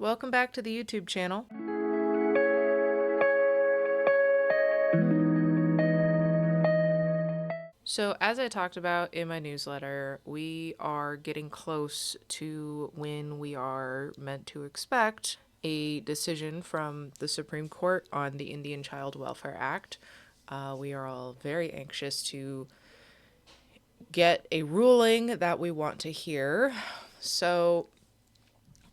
Welcome back to the YouTube channel. So, as I talked about in my newsletter, we are getting close to when we are meant to expect a decision from the Supreme Court on the Indian Child Welfare Act. We are all very anxious to get a ruling that we want to hear. So,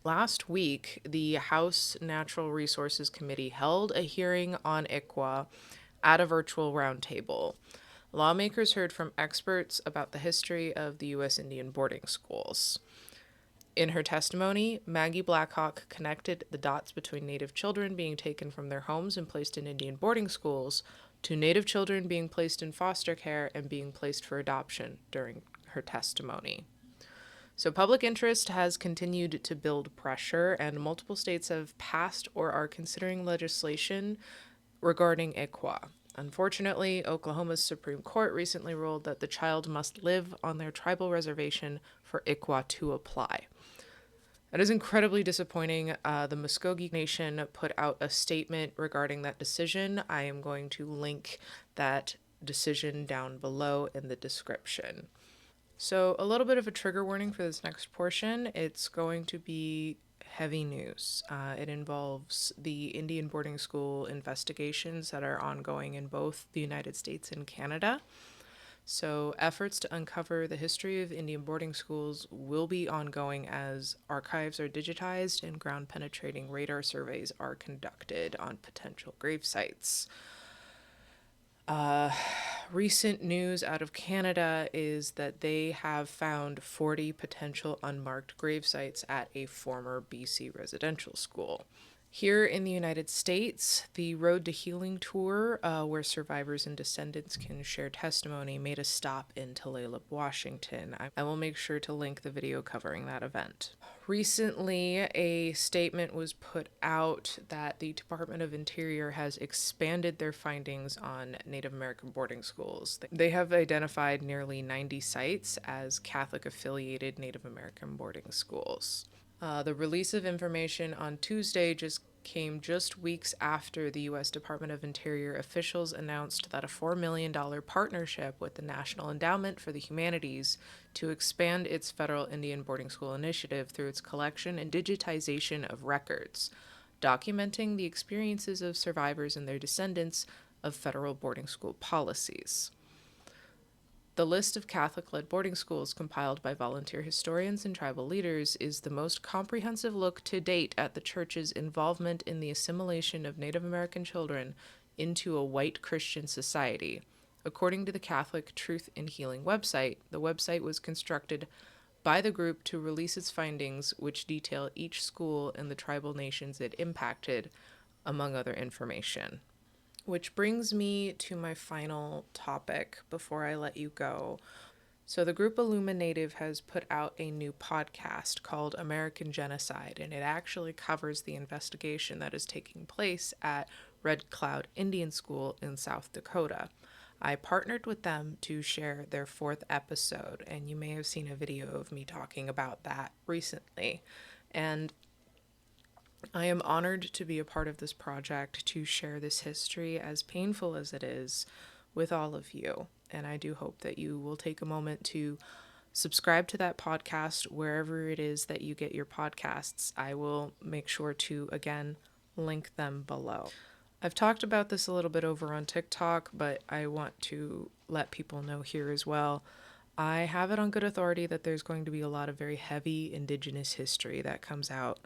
last week, the House Natural Resources Committee held a hearing on ICWA at a virtual roundtable. Lawmakers heard from experts about the history of the U.S. Indian boarding schools. In her testimony, Maggie Blackhawk connected the dots between Native children being taken from their homes and placed in Indian boarding schools to Native children being placed in foster care and being placed for adoption during her testimony. So public interest has continued to build pressure, and multiple states have passed or are considering legislation regarding ICWA. Unfortunately, Oklahoma's Supreme Court recently ruled that the child must live on their tribal reservation for ICWA to apply. That is incredibly disappointing. The Muskogee Nation put out a statement regarding that decision. I am going to link that decision down below in the description. So, a little bit of a trigger warning for this next portion. It's going to be heavy news. It involves the Indian boarding school investigations that are ongoing in both the United States and Canada. So, efforts to uncover the history of Indian boarding schools will be ongoing as archives are digitized and ground penetrating radar surveys are conducted on potential grave sites. Recent news out of Canada is that they have found 40 potential unmarked grave sites at a former BC residential school. Here in the United States, the Road to Healing tour, where survivors and descendants can share testimony, made a stop in Tulalip, Washington. I will make sure to link the video covering that event. Recently, a statement was put out that the Department of Interior has expanded their findings on Native American boarding schools. They have identified nearly 90 sites as Catholic-affiliated Native American boarding schools. The release of information on Tuesday came just weeks after the U.S. Department of Interior officials announced that a $4 million partnership with the National Endowment for the Humanities to expand its federal Indian boarding school initiative through its collection and digitization of records, documenting the experiences of survivors and their descendants of federal boarding school policies. The list of Catholic-led boarding schools compiled by volunteer historians and tribal leaders is the most comprehensive look to date at the church's involvement in the assimilation of Native American children into a white Christian society. According to the Catholic Truth in Healing website, the website was constructed by the group to release its findings, which detail each school and the tribal nations it impacted, among other information. Which brings me to my final topic before I let you go. So the group Illuminative has put out a new podcast called American Genocide, and it actually covers the investigation that is taking place at Red Cloud Indian School in South Dakota. I partnered with them to share their 4th episode, and you may have seen a video of me talking about that recently. And I am honored to be a part of this project, to share this history, as painful as it is, with all of you. And I do hope that you will take a moment to subscribe to that podcast wherever it is that you get your podcasts. I will make sure to, again, link them below. I've talked about this a little bit over on TikTok, but I want to let people know here as well. I have it on good authority that there's going to be a lot of very heavy Indigenous history that comes out,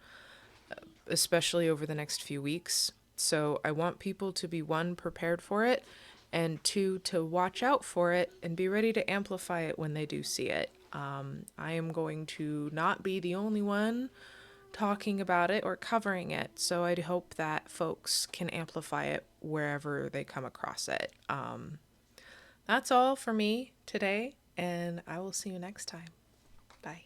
especially over the next few weeks. So I want people to be, 1, prepared for it, and 2, to watch out for it and be ready to amplify it when they do see it. I am going to not be the only one talking about it or covering it, so I hope that folks can amplify it wherever they come across it. That's all for me today, and I will see you next time. Bye.